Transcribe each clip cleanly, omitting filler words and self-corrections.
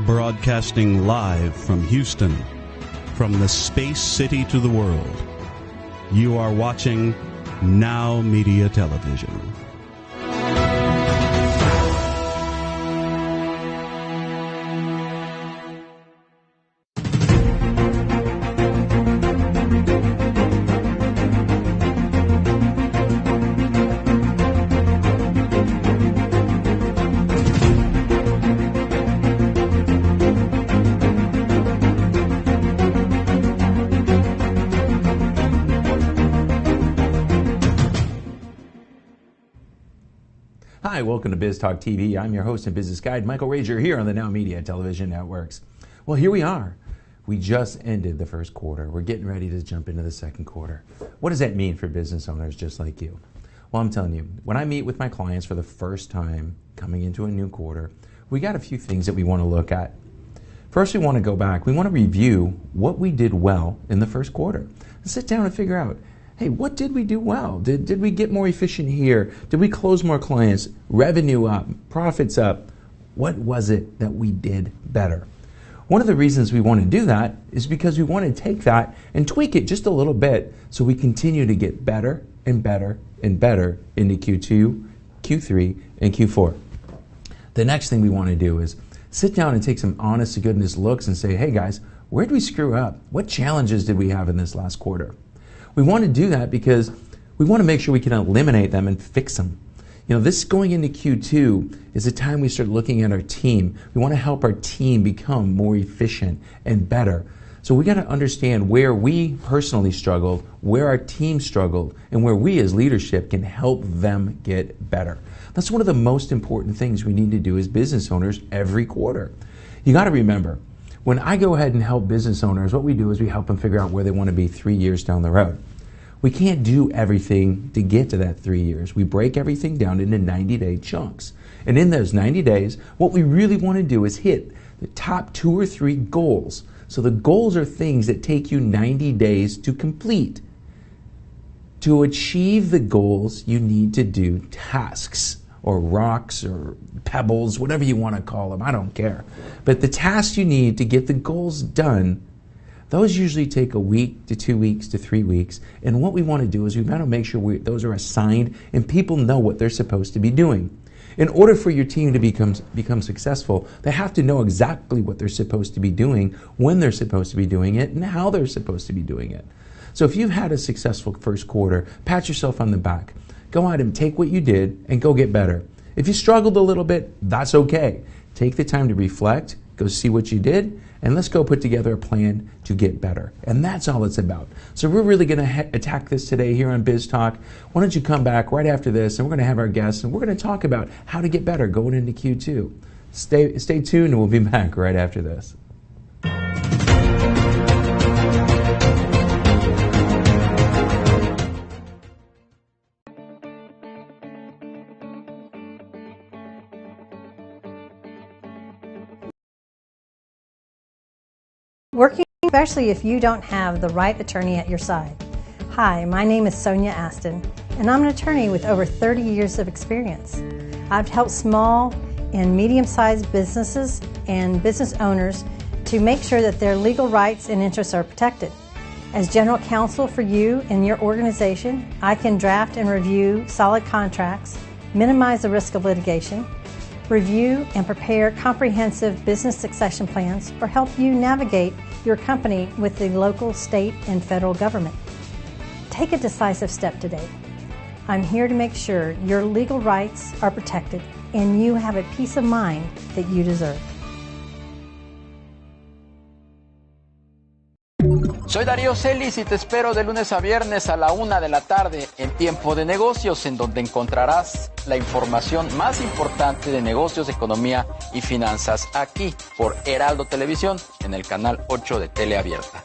Broadcasting live from Houston, from the space city to the world. You are watching NowMedia Television. Hi, welcome to Biz Talk TV. I'm your host and business guide, Michael Rager, here on the NowMedia Television networks. Well, here we are. We just ended the first quarter. We're getting ready to jump into the second quarter. What does that mean for business owners just like you? Well, I'm telling you, when I meet with my clients for the first time coming into a new quarter, we got a few things that we want to look at. First, we want to go back. We want to review what we did well in the first quarter. Let's sit down and figure out, hey, what did we do well? Did we get more efficient here? Did we close more clients? Revenue up? Profits up? What was it that we did better? One of the reasons we want to do that is because we want to take that and tweak it just a little bit so we continue to get better and better and better into Q2, Q3, and Q4. The next thing we want to do is sit down and take some honest to goodness looks and say, hey guys, where did we screw up? What challenges did we have in this last quarter? We want to do that because we want to make sure we can eliminate them and fix them. You know, this going into Q2 is the time we start looking at our team. We want to help our team become more efficient and better. So we got to understand where we personally struggled, where our team struggled, and where we as leadership can help them get better. That's one of the most important things we need to do as business owners every quarter. You got to remember, when I go ahead and help business owners, what we do is we help them figure out where they want to be 3 years down the road. We can't do everything to get to that 3 years. We break everything down into 90-day chunks. And in those 90 days, what we really want to do is hit the top 2 or 3 goals. So the goals are things that take you 90 days to complete. To achieve the goals, you need to do tasks or rocks or pebbles, whatever you want to call them. I don't care. But the tasks you need to get the goals done, those usually take a week to 2 weeks to 3 weeks. And what we want to do is we want to make sure those are assigned and people know what they're supposed to be doing. In order for your team to become successful, they have to know exactly what they're supposed to be doing, when they're supposed to be doing it, and how they're supposed to be doing it. So if you've had a successful first quarter, pat yourself on the back. Go out and take what you did and go get better. If you struggled a little bit, that's okay. Take the time to reflect, go see what you did, and let's go put together a plan to get better. And that's all it's about. So we're really going to attack this today here on Biz Talk. Why don't you come back right after this, and we're going to have our guests, and we're going to talk about how to get better going into Q2. Stay tuned, and we'll be back right after this. Working, especially if you don't have the right attorney at your side. Hi, my name is Sonia Aston, and I'm an attorney with over 30 years of experience. I've helped small and medium-sized businesses and business owners to make sure that their legal rights and interests are protected. As general counsel for you and your organization, I can draft and review solid contracts, minimize the risk of litigation, review and prepare comprehensive business succession plans, or help you navigate your company with the local, state, and federal government. Take a decisive step today. I'm here to make sure your legal rights are protected and you have a peace of mind that you deserve. Soy Darío Celis y te espero de lunes a viernes a la 1 de la tarde en Tiempo de Negocios, en donde encontrarás la información más importante de negocios, economía y finanzas aquí por Heraldo Televisión en el canal 8 de Teleabierta.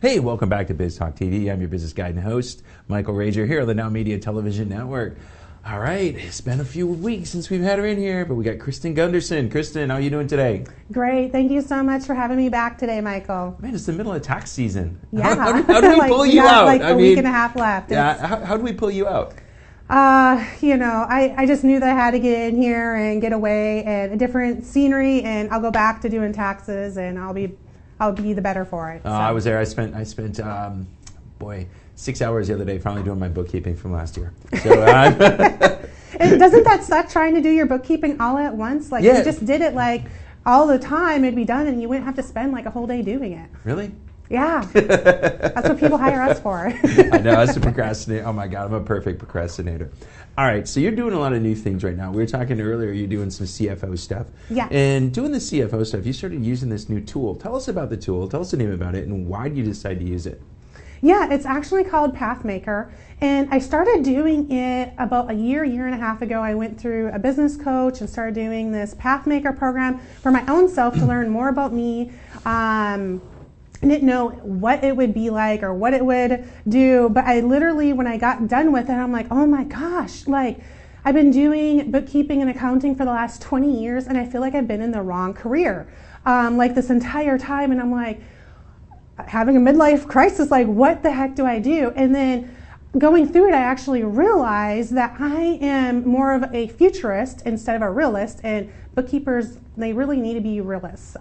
Hey, welcome back to Biz Talk TV. I'm your business guide and host, Michael Rager, here on the NowMedia Television network. All right, it's been a few weeks since we've had her in here, but we got Kristen Gunderson. Kristen, how are you doing today? Great. Thank you so much for having me back today, Michael. Man, it's the middle of tax season. Yeah. How do we pull you out? Like a week and a half left. Yeah. How do we pull you out? I just knew that I had to get in here and get away and a different scenery, and I'll go back to doing taxes, and I'll be the better for it. So. I was there. I spent 6 hours the other day finally doing my bookkeeping from last year. So, and doesn't that suck trying to do your bookkeeping all at once? Like you just did it like all the time, it'd be done, and you wouldn't have to spend like a whole day doing it. Really? Yeah. That's what people hire us for. I know, I used to procrastinate. Oh my God, I'm a perfect procrastinator. All right, so you're doing a lot of new things right now. We were talking earlier, you're doing some CFO stuff. Yeah. And doing the CFO stuff, you started using this new tool. Tell us about the tool, tell us the name about it, and why did you decide to use it? Yeah, it's actually called Pathmaker, and I started doing it about a year and a half ago. I went through a business coach and started doing this Pathmaker program for my own self to learn more about me. I didn't know what it would be like or what it would do, but I literally, when I got done with it, I'm like, oh my gosh, like I've been doing bookkeeping and accounting for the last 20 years, and I feel like I've been in the wrong career like this entire time, and I'm like, having a midlife crisis, like what the heck do I do? And then going through it, I actually realized that I am more of a futurist instead of a realist, and bookkeepers, they really need to be realists.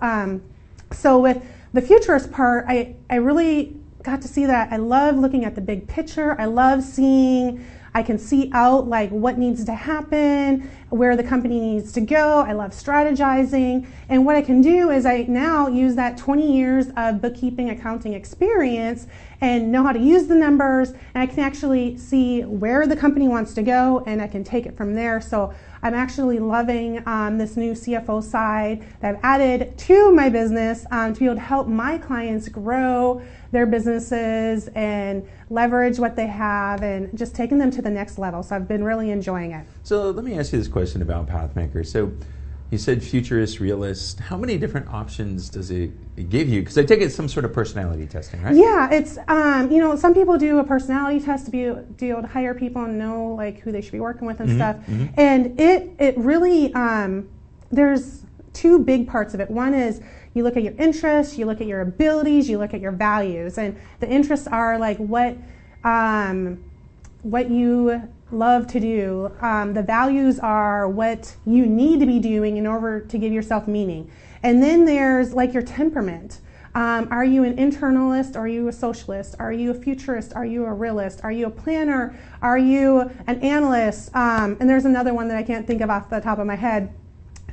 So with the futurist part, I really got to see that I love looking at the big picture. I love seeing, I can see out like what needs to happen, where the company needs to go. I love strategizing. And what I can do is I now use that 20 years of bookkeeping, accounting experience and know how to use the numbers. And I can actually see where the company wants to go, and I can take it from there. So I'm actually loving this new CFO side that I've added to my business to be able to help my clients grow their businesses and leverage what they have and just taking them to the next level. So I've been really enjoying it. So let me ask you this question about Pathmaker. So you said futurist, realist. How many different options does it give you? Because I take it some sort of personality testing, right? Yeah, it's, some people do a personality test to be able to hire people and know like who they should be working with and stuff. Mm-hmm. And it really, there's two big parts of it. One is you look at your interests, you look at your abilities, you look at your values. And the interests are like what you love to do. The values are what you need to be doing in order to give yourself meaning. And then there's like your temperament. Are you an internalist? Are you a socialist? Are you a futurist? Are you a realist? Are you a planner? Are you an analyst? And there's another one that I can't think of off the top of my head.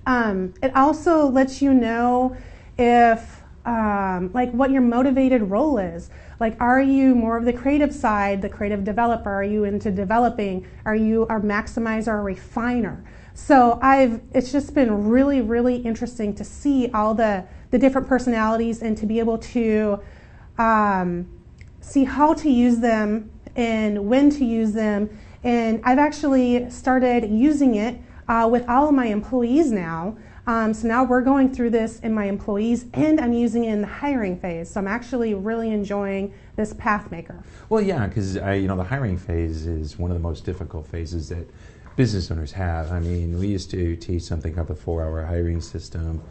It also lets you know if like what your motivated role is. Like, are you more of the creative side, the creative developer? Are you into developing? Are you a maximizer or a refiner? So it's just been really, really interesting to see all the different personalities and to be able to see how to use them and when to use them. And I've actually started using it with all of my employees now. So now we're going through this in my employees, and I'm using it in the hiring phase. So I'm actually really enjoying this Pathmaker. Well, yeah, because the hiring phase is one of the most difficult phases that business owners have. I mean, we used to teach something called the 4-hour hiring system,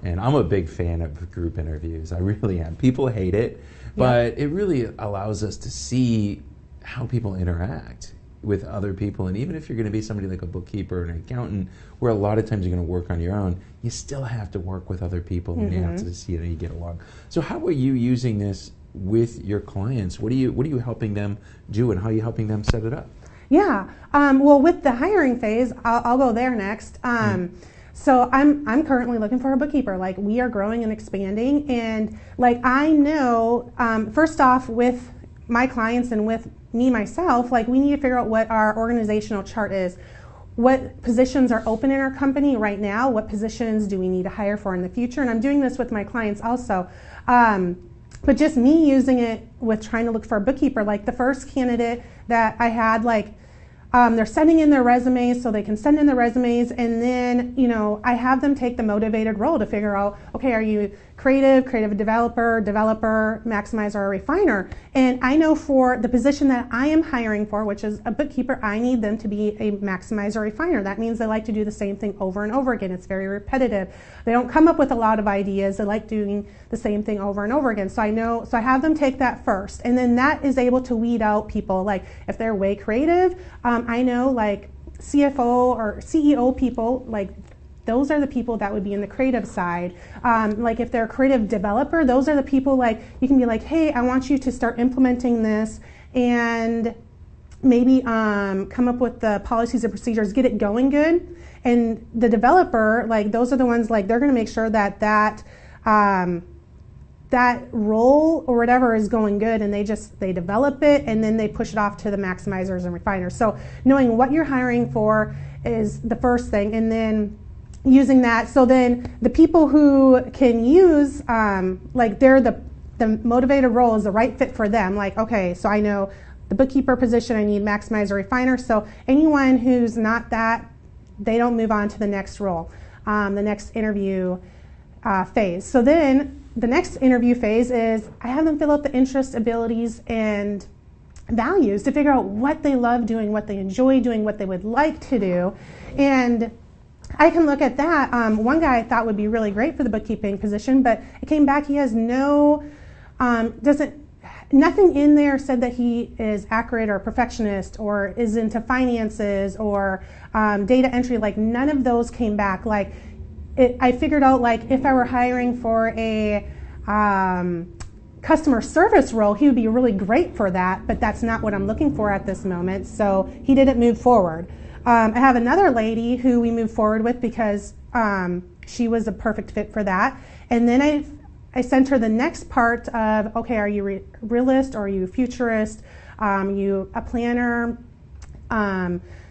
and I'm a big fan of group interviews. I really am. People hate it, but it really allows us to see how people interact with other people. And even if you're going to be somebody like a bookkeeper or an accountant, where a lot of times you're going to work on your own, you still have to work with other people and you have to see how you get along. So how are you using this with your clients? What are you helping them do, and how are you helping them set it up? Yeah, well, with the hiring phase, I'll go there next. So I'm currently looking for a bookkeeper. Like, we are growing and expanding, and like I know, first off, with my clients and with me myself, like we need to figure out what our organizational chart is. What positions are open in our company right now? What positions do we need to hire for in the future? And I'm doing this with my clients also. But just me using it with trying to look for a bookkeeper, like the first candidate that I had, like they're sending in their resumes, so they can send in their resumes, and then I have them take the motivated role to figure out, okay, are you creative developer, maximizer, or refiner? And I know for the position that I am hiring for, which is a bookkeeper, I need them to be a maximizer refiner. That means they like to do the same thing over and over again. It's very repetitive. They don't come up with a lot of ideas. They like doing the same thing over and over again. So I have them take that first. And then that is able to weed out people. Like if they're way creative, I know like CFO or CEO people, like those are the people that would be in the creative side. Like if they're a creative developer, those are the people like you can be like, hey, I want you to start implementing this and maybe come up with the policies and procedures, get it going good. And the developer, like those are the ones like they're going to make sure that that role or whatever is going good, and they develop it and then they push it off to the maximizers and refiners. So knowing what you're hiring for is the first thing, and then using that. So then the people who can use, like they're the motivated role is the right fit for them. Like, okay, so I know the bookkeeper position, I need maximizer refiner. So anyone who's not that, they don't move on to the next role, the next interview phase. So then the next interview phase is I have them fill out the interests, abilities, and values to figure out what they love doing, what they enjoy doing, what they would like to do. And I can look at that. One guy I thought would be really great for the bookkeeping position, but it came back he has nothing in there said that he is accurate or perfectionist or is into finances or data entry. Like none of those came back. Like I figured out like if I were hiring for a customer service role, he would be really great for that, but that's not what I'm looking for at this moment. So he didn't move forward. I have another lady who we moved forward with because she was a perfect fit for that. And then I sent her the next part of, okay, are you realist or are you futurist? You a planner?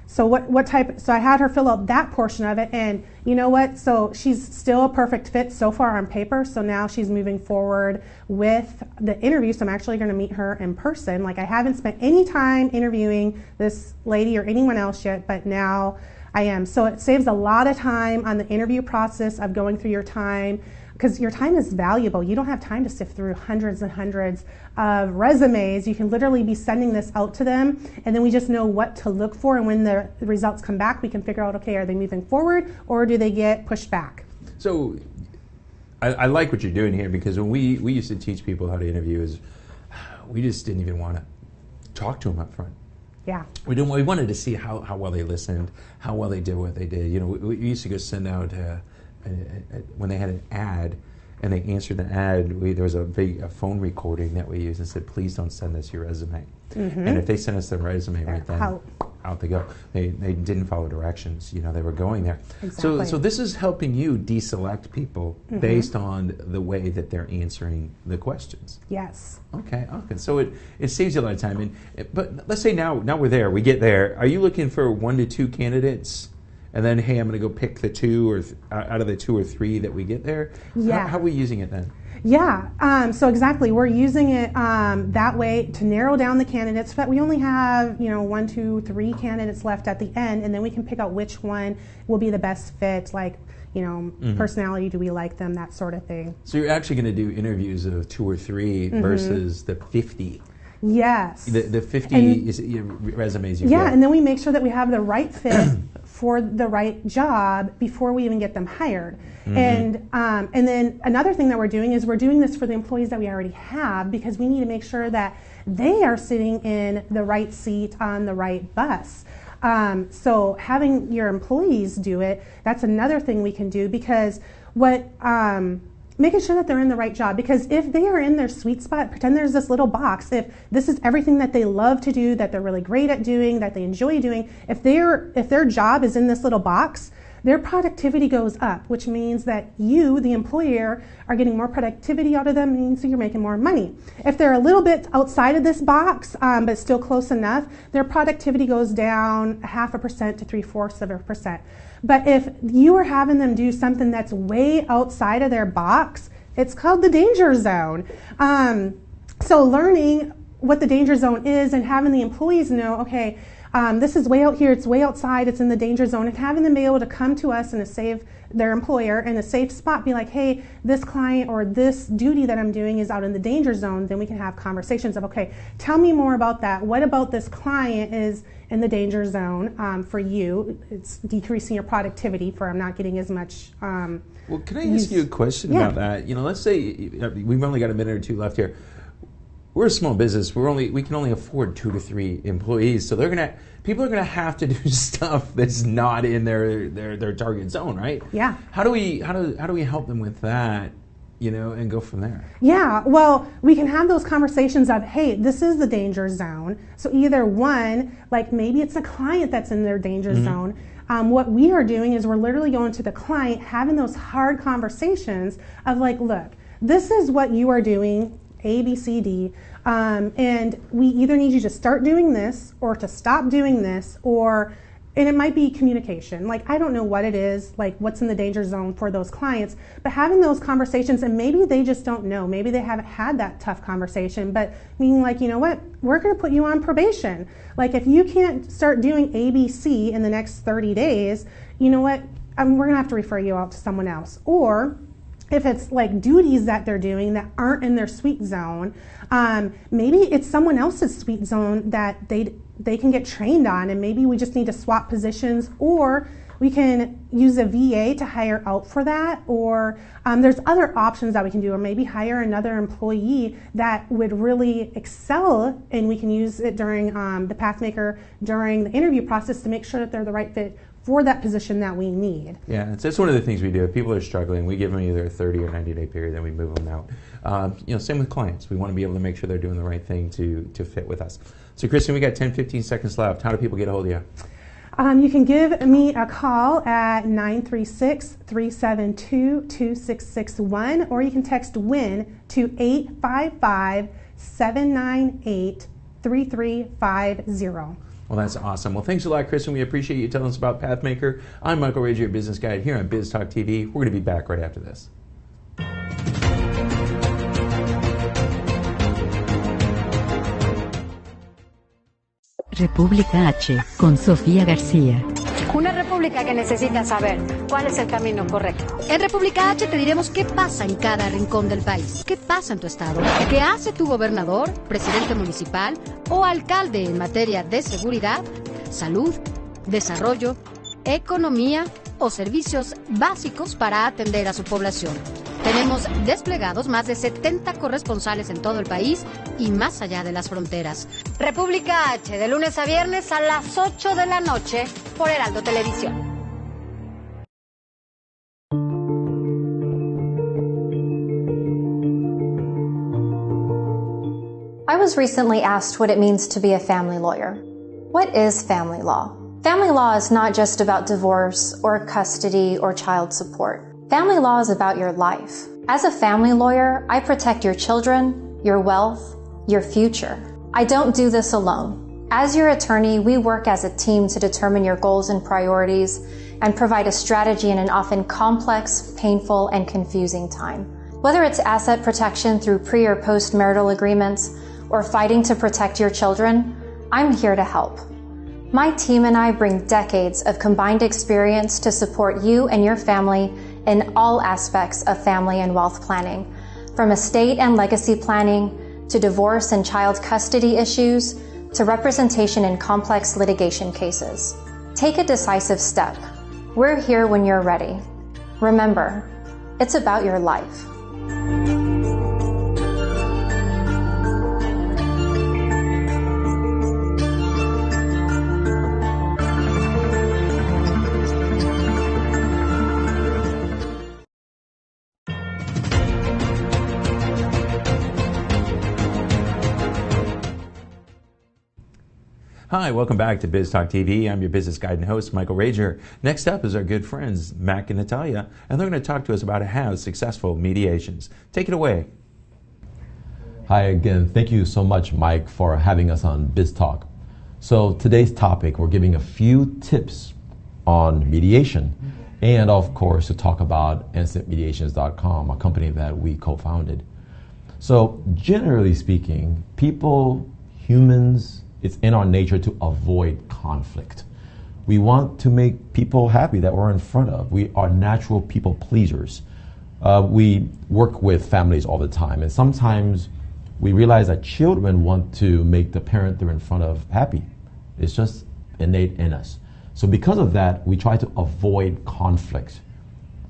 So what type? So I had her fill out that portion of it, and you know what? So she's still a perfect fit so far on paper. So now she's moving forward with the interview. So I'm actually going to meet her in person. Like I haven't spent any time interviewing this lady or anyone else yet, but now I am. So it saves a lot of time on the interview process of going through your time, because your time is valuable. You don't have time to sift through hundreds and hundreds of resumes. You can literally be sending this out to them, and then we just know what to look for, and when the results come back, we can figure out, okay, are they moving forward or do they get pushed back? So I like what you're doing here, because when we used to teach people how to interview, is we just didn't even want to talk to them up front. Yeah. We wanted to see how well they listened, how well they did what they did. You know, we used to go send out when they had an ad and they answered the ad, there was a phone recording that we used and said, please don't send us your resume. Mm-hmm. And if they sent us their resume right then, out they go. They didn't follow directions. You know, they were going there. Exactly. So this is helping you deselect people based on the way that they're answering the questions. Yes. Okay. So it saves you a lot of time. But let's say now we're there. We get there. Are you looking for 1 to 2 candidates? And then, hey, I'm going to go pick the 2 or out of the 2 or 3 that we get there? Yeah. How are we using it then? Yeah, so exactly. We're using it that way to narrow down the candidates so that we only have, 1, 2, 3 candidates left at the end, and then we can pick out which one will be the best fit, like, personality, do we like them, that sort of thing. So you're actually going to do interviews of 2 or 3 versus the 50. Yes. The 50 resumes you get. Yeah, and then we make sure that we have the right fit for the right job before we even get them hired. And then another thing that we're doing is we're doing this for the employees that we already have, because we need to make sure that they are sitting in the right seat on the right bus. So having your employees do it, that's another thing we can do, because making sure that they're in the right job, because if they are in their sweet spot, pretend there's this little box. If this is everything that they love to do, that they're really great at doing, that they enjoy doing, if their job is in this little box, their productivity goes up, which means that you, the employer, are getting more productivity out of them, means you're making more money. If they're a little bit outside of this box, but still close enough, their productivity goes down 0.5% to 0.75%. But if you are having them do something that's way outside of their box, it's called the danger zone. So learning what the danger zone is and having the employees know, okay, this is way out here, it's way outside, it's in the danger zone, and having them be able to come to us and to save their employer in a safe spot, be like, hey, this client or this duty that I'm doing is out in the danger zone. Then we can have conversations of, okay, tell me more about that. What about this client is in the danger zone for you? It's decreasing your productivity for I'm not getting as much. Well, can I ask you a question about that? You know, let's say we've only got a minute or two left here. We're a small business. We can only afford 2 to 3 employees. So people are gonna have to do stuff that's not in their target zone, right? Yeah. How do we help them with that, you know, and go from there? Yeah, well, we can have those conversations of, hey, this is the danger zone. So either one, like maybe it's a client that's in their danger zone. What we are doing is we're literally going to the client, having those hard conversations of like, look, this is what you are doing, A, B, C, D, and we either need you to start doing this or to stop doing this, and it might be communication. Like, I don't know what it is, like what's in the danger zone for those clients, but having those conversations, and maybe they just don't know, maybe they haven't had that tough conversation, but being like, you know what, we're gonna put you on probation. Like, if you can't start doing A, B, C in the next 30 days, you know what, we're gonna have to refer you out to someone else. Or if it's like duties that they're doing that aren't in their sweet zone, maybe it's someone else's sweet zone that they can get trained on, and maybe we just need to swap positions, or we can use a VA to hire out for that, or there's other options that we can do, or maybe hire another employee that would really excel, and we can use it during the Pathmaker during the interview process to make sure that they're the right fit for that position that we need. Yeah, that's one of the things we do. If people are struggling, we give them either a 30 or 90-day period, then we move them out. You know, same with clients. We want to be able to make sure they're doing the right thing to fit with us. So, Kristen, we got 10, 15 seconds left. How do people get a hold of you? You can give me a call at 936-372-2661, or you can text WIN to 855-798-3350. Well, that's awesome. Well, thanks a lot, Kristen. We appreciate you telling us about Pathmaker. I'm Michael Rager, your business guide here on Biz Talk TV. We're going to be back right after this. República H, con Sofía García. Una república que necesita saber cuál es el camino correcto. En República H te diremos qué pasa en cada rincón del país. ¿Qué pasa en tu estado? ¿Qué hace tu gobernador, presidente municipal o alcalde en materia de seguridad, salud, desarrollo, economía o servicios básicos para atender a su población? Tenemos desplegados más de 70 corresponsales en todo el país y más allá de las fronteras. República H, de lunes a viernes a las 8 de la noche por Heraldo Televisión. I was recently asked what it means to be a family lawyer. What is family law? Family law is not just about divorce or custody or child support. Family law is about your life. As a family lawyer, I protect your children, your wealth, your future. I don't do this alone. As your attorney, we work as a team to determine your goals and priorities and provide a strategy in an often complex, painful, and confusing time. Whether it's asset protection through pre- or post-marital agreements or fighting to protect your children, I'm here to help. My team and I bring decades of combined experience to support you and your family in all aspects of family and wealth planning, from estate and legacy planning to divorce and child custody issues to representation in complex litigation cases. Take a decisive step. We're here when you're ready. Remember, it's about your life. Hi, welcome back to Biz Talk TV. I'm your business guide and host, Michael Rager. Next up is our good friends, Mac and Natalia, and they're going to talk to us about how successful mediations. Take it away. Hi again. Thank you so much, Mike, for having us on Biz Talk. So today's topic, we're giving a few tips on mediation, and of course to talk about instantmediations.com, a company that we co-founded. So generally speaking, people, humans, It's in our nature to avoid conflict. We want to make people happy that we're in front of. We are natural people pleasers. We work with families all the time, and sometimes we realize that children want to make the parent they're in front of happy. It's just innate in us. So because of that, we try to avoid conflict.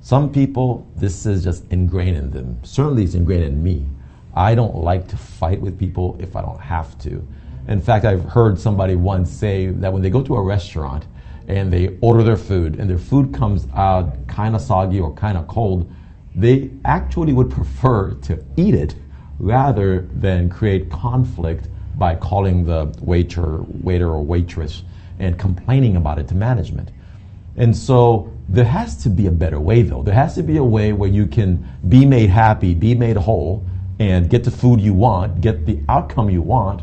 Some people, this is just ingrained in them. Certainly it's ingrained in me. I don't like to fight with people if I don't have to. In fact, I've heard somebody once say that when they go to a restaurant and they order their food and their food comes out kind of soggy or kind of cold, they actually would prefer to eat it rather than create conflict by calling the waiter or waitress and complaining about it to management. And so there has to be a better way, though. There has to be a way where you can be made happy, be made whole, and get the food you want, get the outcome you want,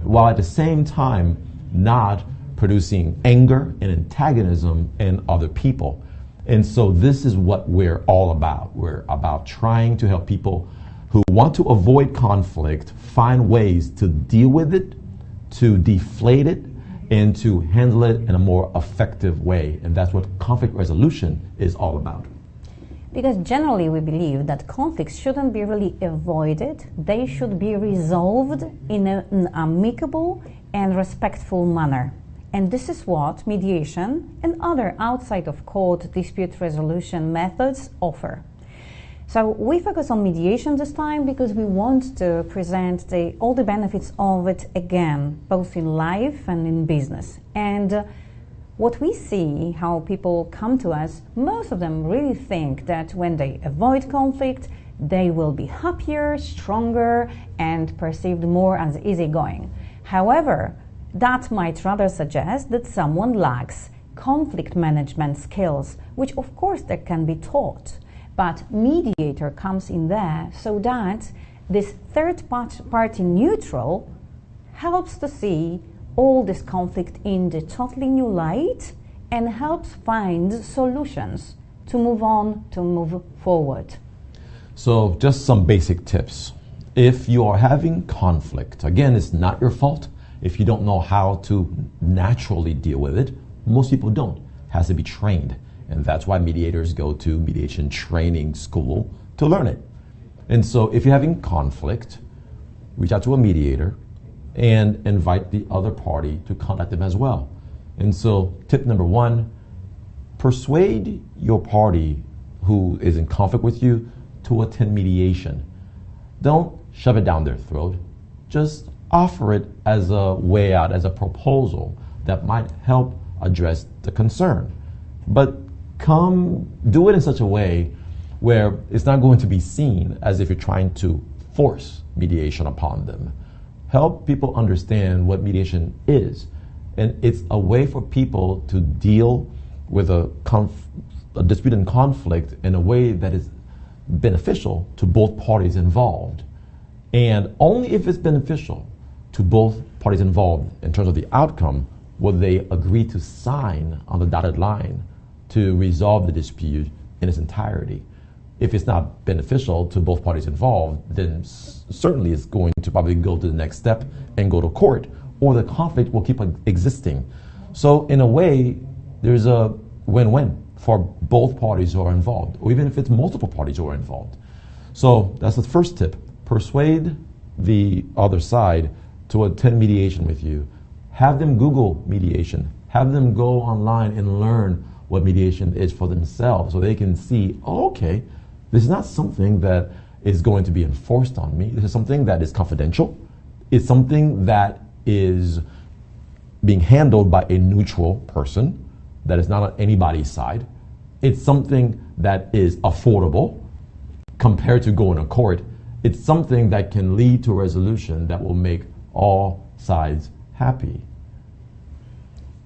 while at the same time not producing anger and antagonism in other people. And so this is what we're all about. We're about trying to help people who want to avoid conflict find ways to deal with it, to deflate it, and to handle it in a more effective way. And that's what conflict resolution is all about. Because generally we believe that conflicts shouldn't be really avoided. They should be resolved in an amicable and respectful manner. And this is what mediation and other outside of court dispute resolution methods offer. So we focus on mediation this time because we want to present all the benefits of it again, both in life and in business. And what we see, how people come to us, most of them really think that when they avoid conflict, they will be happier, stronger, and perceived more as easygoing. However, that might rather suggest that someone lacks conflict management skills, which of course they can be taught. But mediator comes in there so that this third party neutral helps to see all this conflict in the totally new light and helps find solutions to move on, to move forward. So just some basic tips. If you are having conflict, again, it's not your fault. If you don't know how to naturally deal with it, most people don't. It has to be trained. And that's why mediators go to mediation training school to learn it. And so if you're having conflict, reach out to a mediator and invite the other party to contact them as well. And so tip number one, persuade your party who is in conflict with you to attend mediation. Don't shove it down their throat. Just offer it as a way out, as a proposal that might help address the concern. But do it in such a way where it's not going to be seen as if you're trying to force mediation upon them. Help people understand what mediation is. And it's a way for people to deal with a dispute and conflict in a way that is beneficial to both parties involved. And only if it's beneficial to both parties involved in terms of the outcome will they agree to sign on the dotted line to resolve the dispute in its entirety. If it's not beneficial to both parties involved, then certainly it's going to probably go to the next step and go to court, or the conflict will keep existing. So in a way, there's a win-win for both parties who are involved, or even if it's multiple parties who are involved. So that's the first tip. Persuade the other side to attend mediation with you. Have them Google mediation. Have them go online and learn what mediation is for themselves so they can see, oh, okay, this is not something that is going to be enforced on me. This is something that is confidential. It's something that is being handled by a neutral person that is not on anybody's side. It's something that is affordable compared to going to court. It's something that can lead to a resolution that will make all sides happy.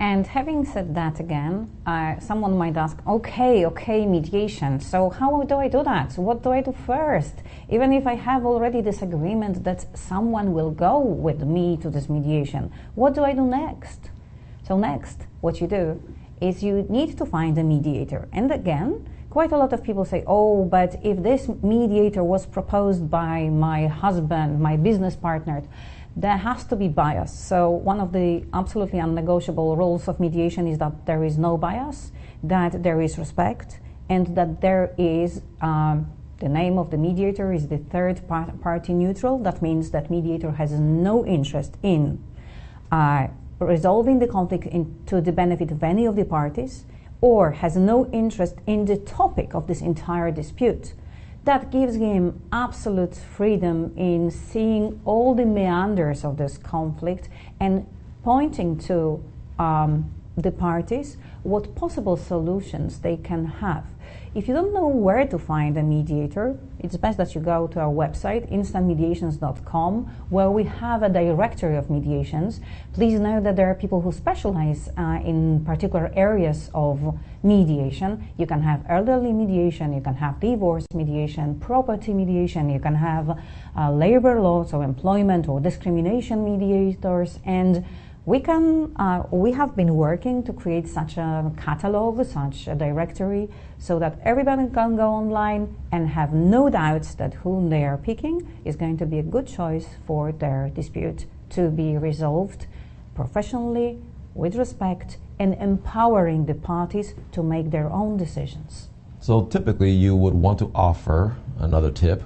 And having said that again, someone might ask, okay, mediation. So how do I do that? What do I do first? Even if I have already this agreement that someone will go with me to this mediation, what do I do next? So next, what you do is you need to find a mediator. And again, quite a lot of people say, oh, but if this mediator was proposed by my husband, my business partner, there has to be bias. So one of the absolutely unnegotiable rules of mediation is that there is no bias, that there is respect, and that there is the name of the mediator is the third party neutral. That means that mediator has no interest in resolving the conflict to the benefit of any of the parties, or has no interest in the topic of this entire dispute. That gives him absolute freedom in seeing all the meanders of this conflict and pointing to the parties what possible solutions they can have. If you don't know where to find a mediator, it's best that you go to our website, instantmediations.com, where we have a directory of mediations. Please know that there are people who specialize in particular areas of mediation. You can have elderly mediation, you can have divorce mediation, property mediation, you can have labor law, so employment or discrimination mediators, and we have been working to create such a catalog, such a directory, so that everybody can go online and have no doubts that whom they are picking is going to be a good choice for their dispute to be resolved professionally, with respect, and empowering the parties to make their own decisions. So typically you would want to offer another tip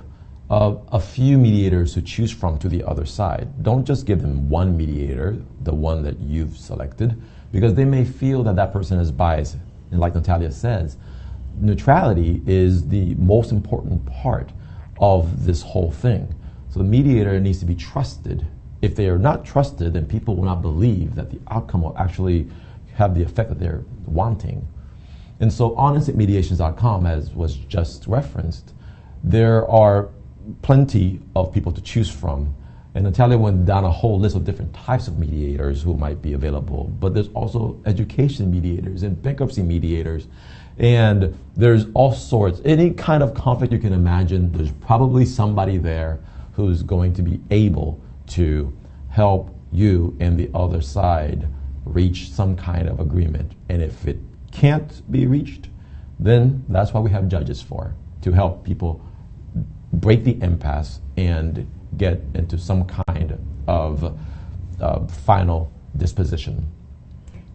of a few mediators to choose from to the other side. Don't just give them one mediator, the one that you've selected, because they may feel that that person is biased. And like Natalia says, neutrality is the most important part of this whole thing. So the mediator needs to be trusted. If they are not trusted, then people will not believe that the outcome will actually have the effect that they're wanting. And so on instantmediations.com, as was just referenced, there are plenty of people to choose from. And Natalia went down a whole list of different types of mediators who might be available. But there's also education mediators and bankruptcy mediators. And there's all sorts. Any kind of conflict you can imagine, there's probably somebody there who's going to be able to help you and the other side reach some kind of agreement. And if it can't be reached, then that's what we have judges for, to help people break the impasse and get into some kind of final disposition.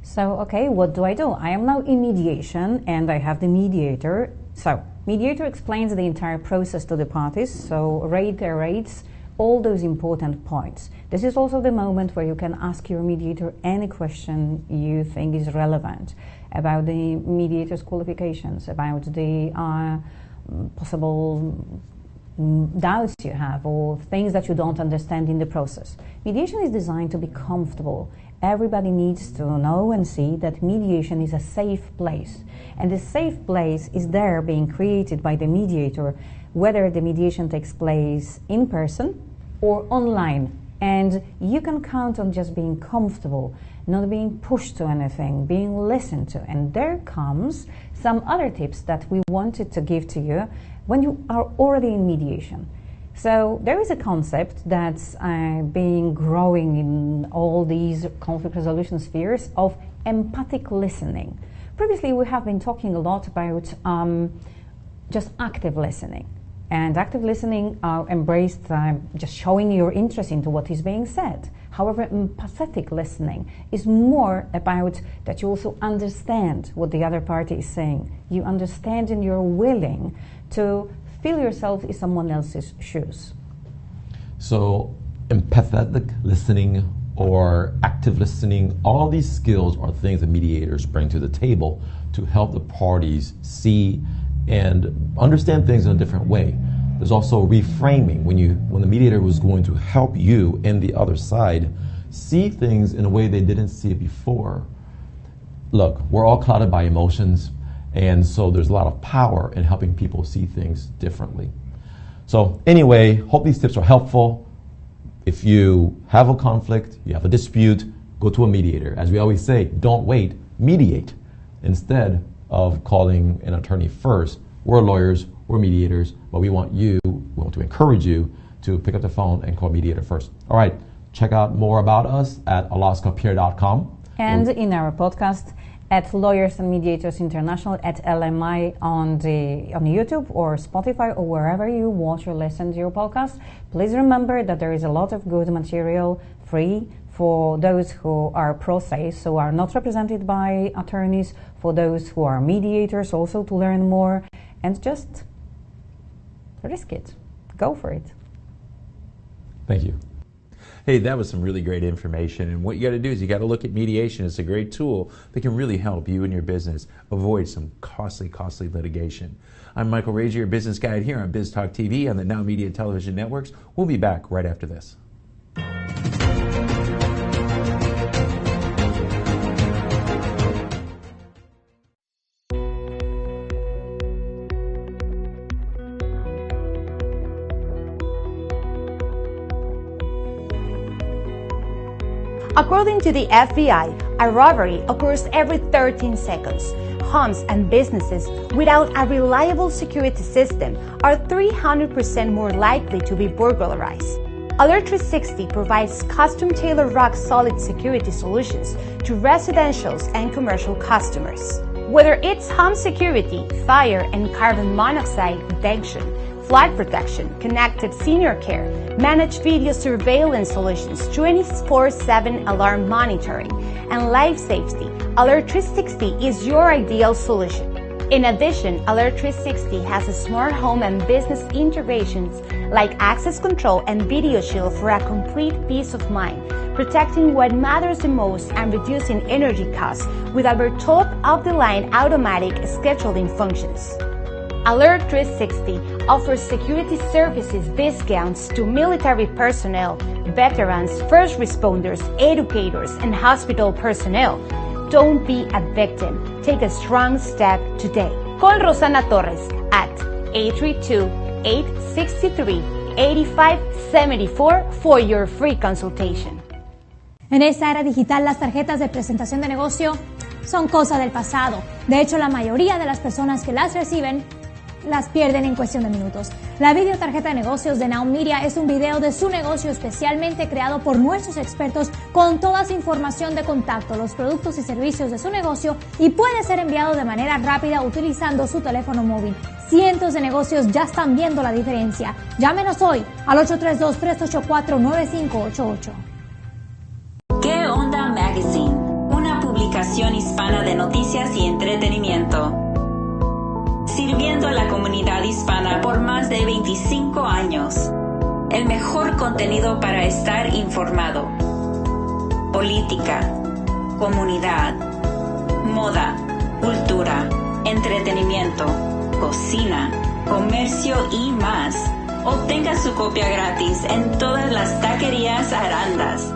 So, okay, what do? I am now in mediation and I have the mediator. So, mediator explains the entire process to the parties, so reiterates all those important points. This is also the moment where you can ask your mediator any question you think is relevant about the mediator's qualifications, about the possible doubts you have or things that you don't understand in the process. Mediation is designed to be comfortable. Everybody needs to know and see that mediation is a safe place. And the safe place is there being created by the mediator, whether the mediation takes place in person or online. And you can count on just being comfortable, not being pushed to anything, being listened to. And there comes some other tips that we wanted to give to you when you are already in mediation. So there is a concept that's been growing in all these conflict resolution spheres of empathic listening. Previously, we have been talking a lot about just active listening. And active listening embraced just showing your interest into what is being said. However, empathetic listening is more about that you also understand what the other party is saying. You understand and you're willing to feel yourself in someone else's shoes. So empathetic listening or active listening, all these skills are things that mediators bring to the table to help the parties see and understand things in a different way. There's also reframing, when the mediator was going to help you and the other side see things in a way they didn't see it before. Look, we're all clouded by emotions, and so there's a lot of power in helping people see things differently. So anyway, hope these tips are helpful. If you have a conflict, you have a dispute, go to a mediator. As we always say, don't wait, mediate. Instead of calling an attorney first, we're lawyers, we're mediators, but we want to encourage you to pick up the phone and call mediator first. All right, check out more about us at alaskapeer.com. And in our podcast, at Lawyers and Mediators International at LMI on YouTube or Spotify or wherever you watch or listen to your podcast. Please remember that there is a lot of good material free for those who are pro se, so are not represented by attorneys, for those who are mediators also to learn more, and just risk it. Go for it. Thank you. Hey, that was some really great information. And what you got to do is you got to look at mediation. It's a great tool that can really help you and your business avoid some costly litigation. I'm Michael Rager, your business guide here on Biz Talk TV on the NowMedia Television networks. We'll be back right after this. According to the FBI, a robbery occurs every 13 seconds. Homes and businesses without a reliable security system are 300% more likely to be burglarized. Alert 360 provides custom-tailored rock-solid security solutions to residential and commercial customers. Whether it's home security, fire and carbon monoxide detection, flood protection, connected senior care, managed video surveillance solutions, 24/7 alarm monitoring, and life safety, Alert 360 is your ideal solution. In addition, Alert 360 has a smart home and business integrations like access control and video shield for a complete peace of mind, protecting what matters the most and reducing energy costs with our top-of-the-line automatic scheduling functions. Alert 360 offers security services discounts to military personnel, veterans, first responders, educators, and hospital personnel. Don't be a victim. Take a strong step today. Call Rosana Torres at 832-863-8574 for your free consultation. En esta era digital, las tarjetas de presentación de negocio son cosa del pasado. De hecho, la mayoría de las personas que las reciben las pierden en cuestión de minutos. La videotarjeta de negocios de NowMedia es un video de su negocio especialmente creado por nuestros expertos con toda su información de contacto, los productos y servicios de su negocio, y puede ser enviado de manera rápida utilizando su teléfono móvil. Cientos de negocios ya están viendo la diferencia. Llámenos hoy al 832-384-9588. ¿Qué Onda Magazine? Una publicación hispana de noticias y entretenimiento. Sirviendo a la comunidad hispana por más de 25 años. El mejor contenido para estar informado. Política, comunidad, moda, cultura, entretenimiento, cocina, comercio y más. Obtenga su copia gratis en todas las taquerías Arandas.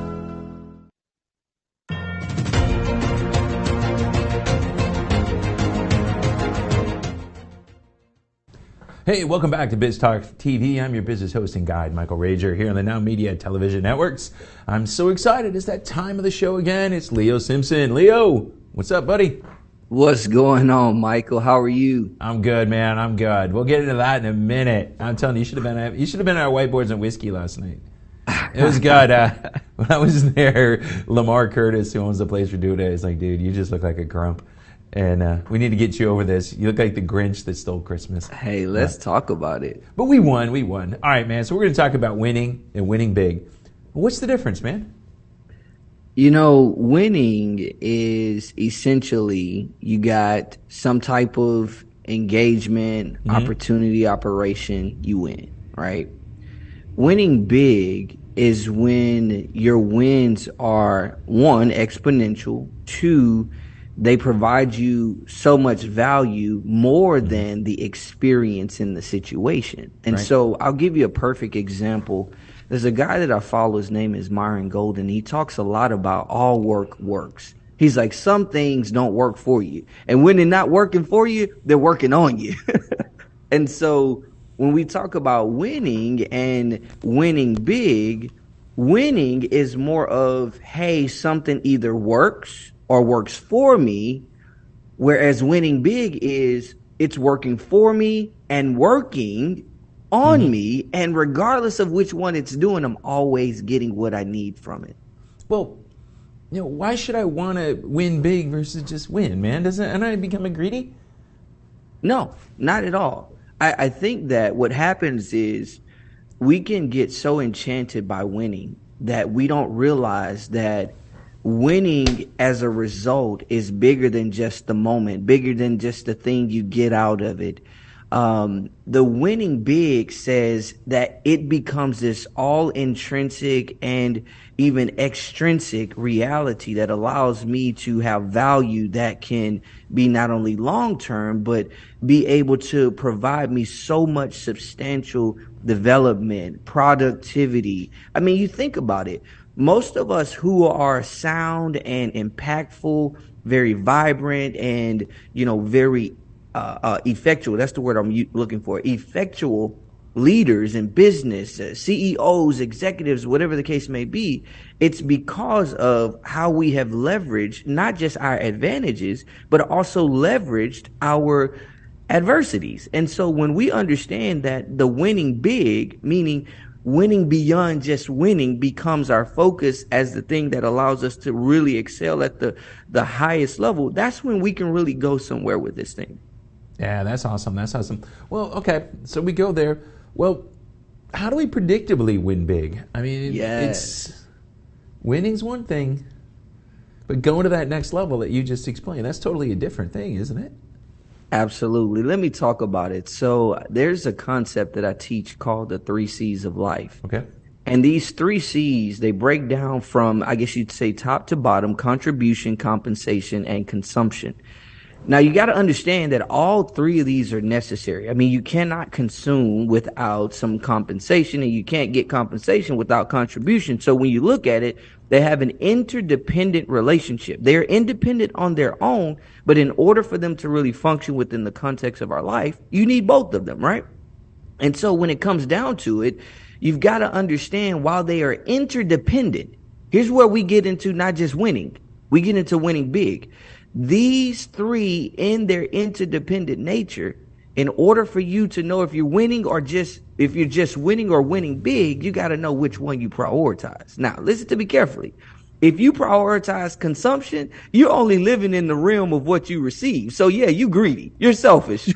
Hey, welcome back to Biz Talk TV. I'm your business host and guide, Michael Rager, here on the NowMedia Television networks. I'm so excited. It's that time of the show again. It's Leo Simpson. Leo, what's up, buddy? What's going on, Michael? How are you? I'm good, man. I'm good. We'll get into that in a minute. I'm telling you, you should have been at our whiteboards and whiskey last night. It was good. When I was there, Lamar Curtis, who owns the place for Duda, is like, dude, you just look like a grump. And we need to get you over this. You look like the Grinch that stole Christmas. Hey, let's talk about it. But we won. All right, man. So we're going to talk about winning and winning big. What's the difference, man? You know, winning is essentially you got some type of engagement, opportunity, operation, you win, right? Winning big is when your wins are, one, exponential, two, they provide you so much value more than the experience in the situation. And so I'll give you a perfect example. There's a guy that I follow, his name is Myron Golden. He talks a lot about all work works. He's like, some things don't work for you. And when they're not working for you, they're working on you. And so when we talk about winning and winning big, winning is more of, hey, something either works or works for me, whereas winning big is it's working for me and working on me, and regardless of which one it's doing, I'm always getting what I need from it. Well, why should I want to win big versus just win, man? Am I becoming greedy? No, not at all. I think that what happens is we can get so enchanted by winning that we don't realize that winning as a result is bigger than just the moment, bigger than just the thing you get out of it. The winning big says that it becomes this all intrinsic and even extrinsic reality that allows me to have value that can be not only long term, but be able to provide me so much substantial development, productivity. I mean, you think about it. Most of us who are sound and impactful, very vibrant and, very effectual. That's the word I'm looking for. Effectual leaders in business, CEOs, executives, whatever the case may be. It's because of how we have leveraged not just our advantages, but also leveraged our adversities. And so when we understand that the winning big, meaning winning beyond just winning, becomes our focus as the thing that allows us to really excel at the highest level, that's when we can really go somewhere with this thing. Yeah, that's awesome. That's awesome. Well, okay, so we go there. Well, how do we predictably win big? I mean, winning's one thing, but going to that next level that you just explained, that's totally a different thing, isn't it? Absolutely. Let me talk about it. So there's a concept that I teach called the 3 C's of life. Okay. And these 3 C's, they break down from, I guess you'd say, top to bottom: contribution, compensation, and consumption. Now, you got to understand that all 3 of these are necessary. I mean, you cannot consume without some compensation, and you can't get compensation without contribution. So when you look at it, they have an interdependent relationship. They're independent on their own, but in order for them to really function within the context of our life, you need both of them, right? And so when it comes down to it, you've got to understand, while they are interdependent, here's where we get into not just winning, we get into winning big. These 3, in their interdependent nature, in order for you to know if you're winning or if you're just winning or winning big, you got to know which one you prioritize. Now, listen to me carefully. If you prioritize consumption, you're only living in the realm of what you receive. So yeah, you greedy, you're selfish.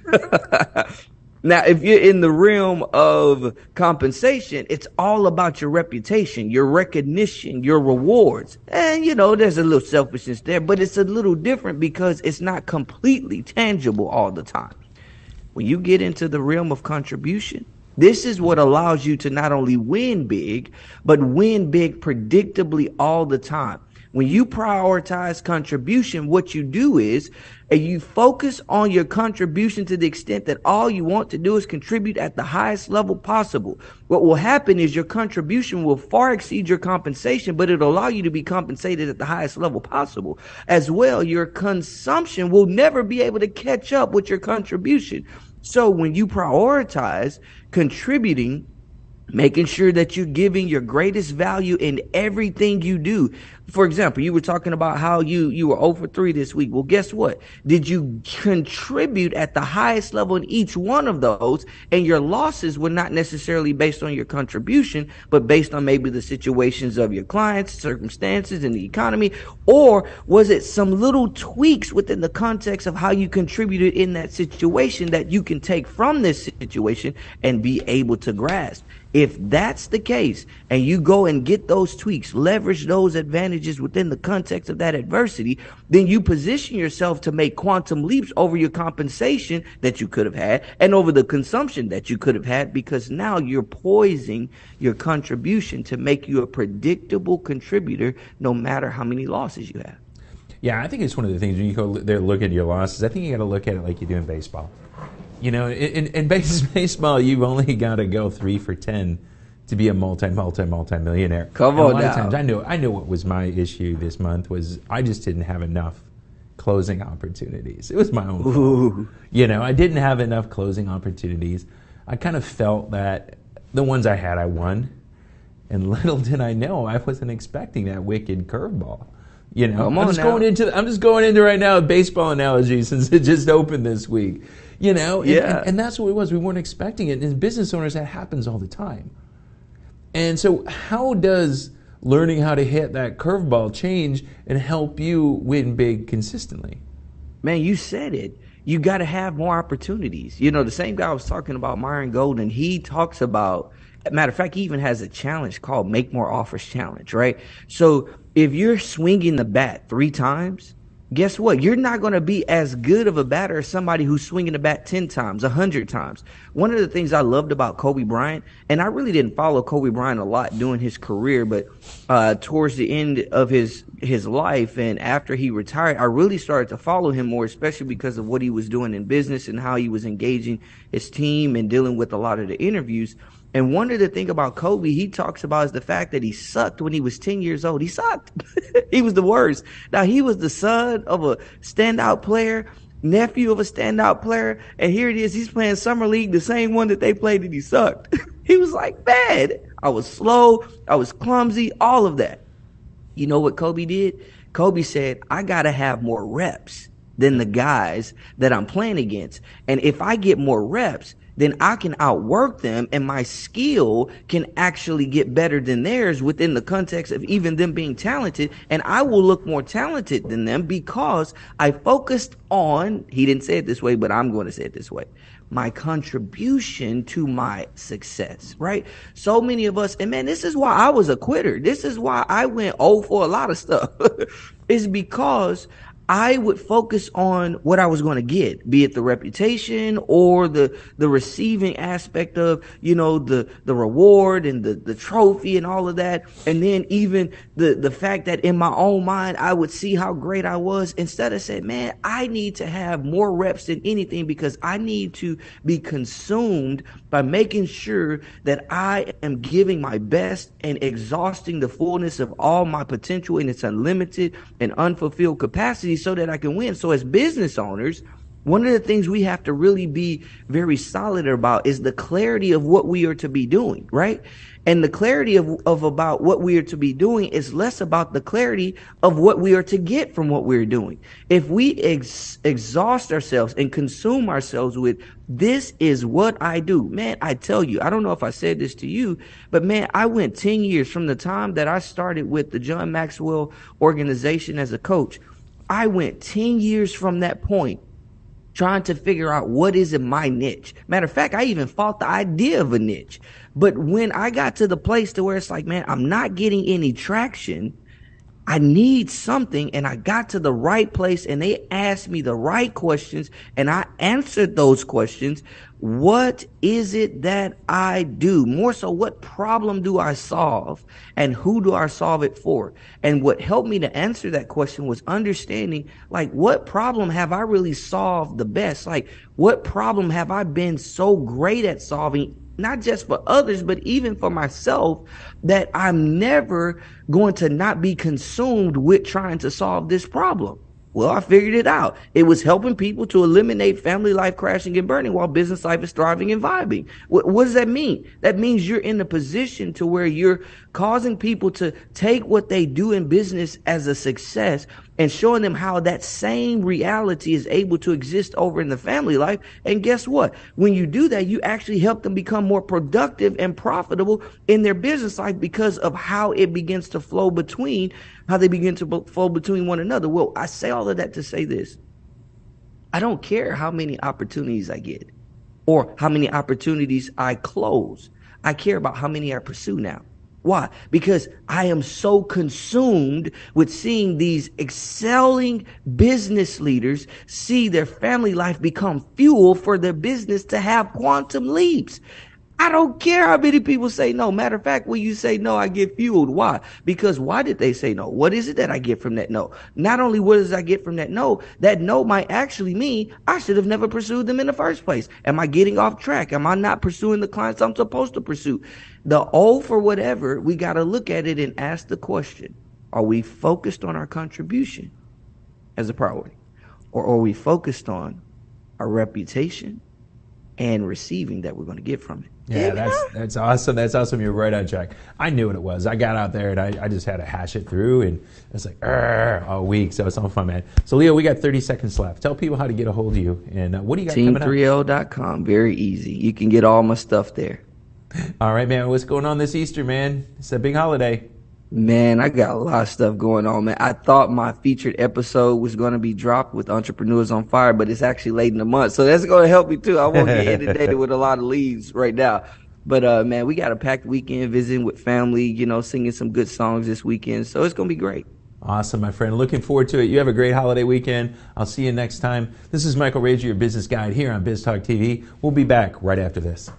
Now, if you're in the realm of compensation, it's all about your reputation, your recognition, your rewards. And, there's a little selfishness there, but it's a little different because it's not completely tangible all the time. When you get into the realm of contribution, this is what allows you to not only win big, but win big predictably all the time. When you prioritize contribution, what you do is you focus on your contribution to the extent that all you want to do is contribute at the highest level possible. What will happen is your contribution will far exceed your compensation, but it'll allow you to be compensated at the highest level possible. As well, your consumption will never be able to catch up with your contribution. So when you prioritize contributing, making sure that you're giving your greatest value in everything you do. For example, you were talking about how you were 0 for 3 this week. Well, guess what? Did you contribute at the highest level in each one of those? And your losses were not necessarily based on your contribution, but based on maybe the situations of your clients, circumstances, and the economy. Or was it some little tweaks within the context of how you contributed in that situation that you can take from this situation and be able to grasp? If that's the case, and you go and get those tweaks, leverage those advantages within the context of that adversity, then you position yourself to make quantum leaps over your compensation that you could have had and over the consumption that you could have had, because now you're poising your contribution to make you a predictable contributor no matter how many losses you have. Yeah, I think it's one of the things when you go there look at your losses, I think you got to look at it like you do in baseball. In baseball, you've only got to go 3 for 10 to be a multi-millionaire. Come on now. A lot of times, I know what was my issue this month was I just didn't have enough closing opportunities. It was my own fault. I didn't have enough closing opportunities. I kind of felt that the ones I had, I won, and little did I know I wasn't expecting that wicked curveball. I'm just going into right now a baseball analogy since it just opened this week. And that's what it was. We weren't expecting it. And as business owners, that happens all the time. And so how does learning how to hit that curveball change and help you win big consistently? Man, you said it. You got to have more opportunities. You know, the same guy I was talking about, Myron Golden, he talks about, matter of fact, he even has a challenge called Make More Offers Challenge, right? So if you're swinging the bat 3 times, guess what? You're not going to be as good of a batter as somebody who's swinging the bat 10 times, 100 times. One of the things I loved about Kobe Bryant, and I really didn't follow Kobe Bryant a lot during his career, but towards the end of his life and after he retired, I really started to follow him more, especially because of what he was doing in business and how he was engaging his team and dealing with a lot of the interviews. And one of the things about Kobe, he talks about is the fact that he sucked when he was 10 years old. He sucked. He was the worst. Now, he was the son of a standout player, nephew of a standout player. And here it is. He's playing summer league, the same one that they played and he sucked. He was like, man, I was slow. I was clumsy, all of that. You know what Kobe did? Kobe said, I got to have more reps than the guys that I'm playing against. And if I get more reps, then I can outwork them and my skill can actually get better than theirs within the context of even them being talented. And I will look more talented than them because I focused on, he didn't say it this way, but I'm going to say it this way, my contribution to my success, right? So many of us, and man, this is why I was a quitter. This is why I went for a lot of stuff. It's because I would focus on what I was going to get, be it the reputation or the receiving aspect of, you know, the reward and the trophy and all of that. And then even the fact that in my own mind, I would see how great I was instead of saying, man, I need to have more reps than anything because I need to be consumed by making sure that I am giving my best and exhausting the fullness of all my potential in its unlimited and unfulfilled capacity so that I can win. So as business owners, one of the things we have to really be very solid about is the clarity of what we are to be doing, right? And the clarity of about what we are to be doing is less about the clarity of what we are to get from what we're doing. If we exhaust ourselves and consume ourselves with, this is what I do. Man, I tell you, I don't know if I said this to you, but man, I went 10 years from the time that I started with the John Maxwell organization as a coach. I went 10 years from that point trying to figure out what is in my niche. Matter of fact, I even fought the idea of a niche. But when I got to the place to where it's like, man, I'm not getting any traction, I need something, and I got to the right place and they asked me the right questions and I answered those questions. What is it that I do? More so, what problem do I solve and who do I solve it for? And what helped me to answer that question was understanding, like, what problem have I really solved the best? Like, what problem have I been so great at solving, not just for others, but even for myself, that I'm never going to not be consumed with trying to solve this problem? Well, I figured it out. It was helping people to eliminate family life crashing and burning while business life is thriving and vibing. What does that mean? That means you're in a position to where you're causing people to take what they do in business as a success and showing them how that same reality is able to exist over in the family life. And guess what? When you do that, you actually help them become more productive and profitable in their business life because of how it begins to flow between, how they begin to flow between one another. Well, I say all of that to say this. I don't care how many opportunities I get or how many opportunities I close. I care about how many I pursue now. Why? Because I am so consumed with seeing these excelling business leaders see their family life become fuel for their business to have quantum leaps. I don't care how many people say no. Matter of fact, when you say no, I get fueled. Why? Because why did they say no? What is it that I get from that no? Not only what does I get from that no might actually mean I should have never pursued them in the first place. Am I getting off track? Am I not pursuing the clients I'm supposed to pursue? The O for whatever, we got to look at it and ask the question, are we focused on our contribution as a priority? Or are we focused on our reputation and receiving that we're going to get from it? Yeah, that's awesome. That's awesome. You're right on track. I knew what it was. I got out there and I just had to hash it through, and it's like all week. So it's all fun, man. So Leo, we got 30 seconds left. Tell people how to get a hold of you, and what do you got coming up? Team3l.com. Very easy. You can get all my stuff there. All right, man. What's going on this Easter, man? It's a big holiday. Man, I got a lot of stuff going on, man. I thought my featured episode was going to be dropped with Entrepreneurs on Fire, but it's actually late in the month. So that's going to help me too. I won't get inundated with a lot of leads right now. But, man, we got a packed weekend visiting with family, you know, singing some good songs this weekend. So it's going to be great. Awesome, my friend. Looking forward to it. You have a great holiday weekend. I'll see you next time. This is Michael Rager, your business guide here on Biz Talk TV. We'll be back right after this.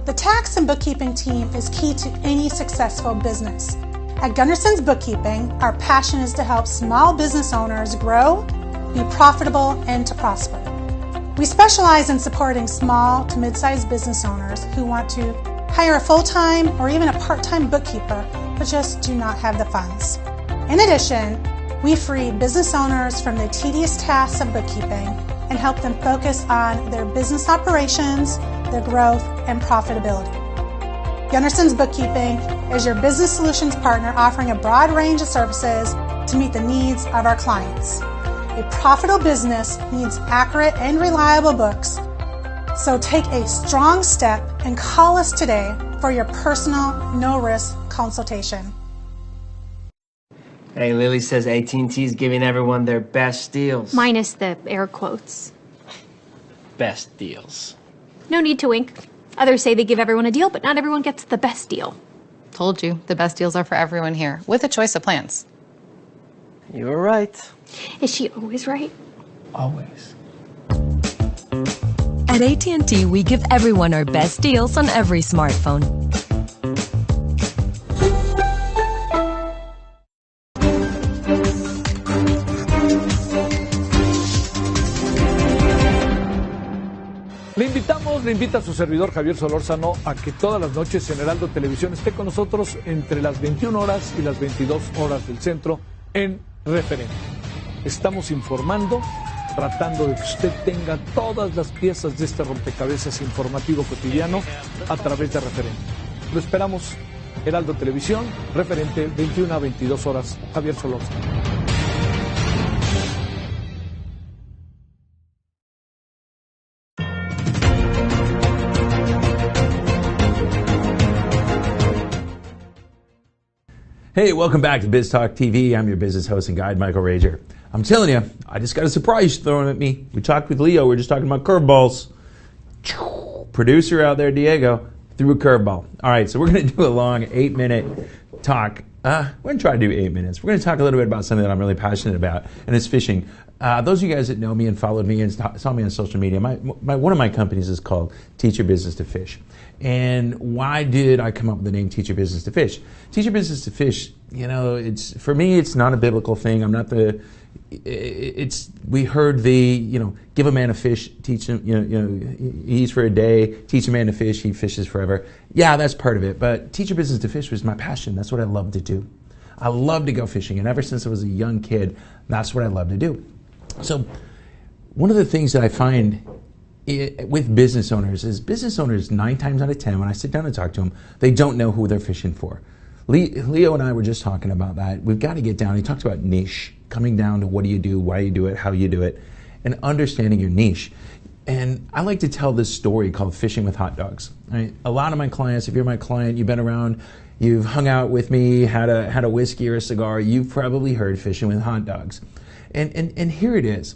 The tax and bookkeeping team is key to any successful business. At Gunderson's Bookkeeping, our passion is to help small business owners grow, be profitable, and to prosper. We specialize in supporting small to mid-sized business owners who want to hire a full-time or even a part-time bookkeeper, but just do not have the funds. In addition, we free business owners from the tedious tasks of bookkeeping and help them focus on their business operations, their growth, and profitability. Gunderson's Bookkeeping is your business solutions partner offering a broad range of services to meet the needs of our clients. A profitable business needs accurate and reliable books, so take a strong step and call us today for your personal, no-risk consultation. Hey, Lily says AT&T is giving everyone their best deals. Minus the air quotes. Best deals. No need to wink. Others say they give everyone a deal, but not everyone gets the best deal. Told you, the best deals are for everyone here, with a choice of plans. You were right. Is she always right? Always. At AT&T, we give everyone our best deals on every smartphone. Le invita a su servidor Javier Solórzano a que todas las noches en Heraldo Televisión esté con nosotros entre las 21 horas y las 22 horas del centro en Referente. Estamos informando, tratando de que usted tenga todas las piezas de este rompecabezas informativo cotidiano a través de Referente. Lo esperamos, Heraldo Televisión, Referente, 21 a 22 horas, Javier Solórzano. Hey, welcome back to Biz Talk TV. I'm your business host and guide, Michael Rager. I'm telling you, I just got a surprise thrown at me. We talked with Leo. We were just talking about curveballs. Producer out there, Diego, threw a curveball. All right, so we're going to do a long 8-minute talk. We're going to try to do 8 minutes. We're going to talk a little bit about something that I'm really passionate about, and it's fishing. Those of you guys that know me and followed me and saw me on social media, one of my companies is called Teach Your Business to Fish. And why did I come up with the name Teach Your Business to Fish? Teach Your Business to Fish, you know, it's for me, it's not a biblical thing. I'm not the, we heard the, you know, give a man a fish, teach him, you know, he eats for a day, teach a man to fish, he fishes forever. Yeah, that's part of it. But Teach Your Business to Fish was my passion. That's what I love to do. I love to go fishing. And ever since I was a young kid, that's what I love to do. So one of the things that I find with business owners is business owners 9 times out of 10, when I sit down and talk to them, they don't know who they're fishing for. Leo and I were just talking about that. We've got to get down. He talked about niche, coming down to what do you do, why you do it, how you do it, and understanding your niche. And I like to tell this story called Fishing with Hot Dogs. Right? A lot of my clients, if you're my client, you've been around, you've hung out with me, had a whiskey or a cigar, you've probably heard Fishing with Hot Dogs. And here it is.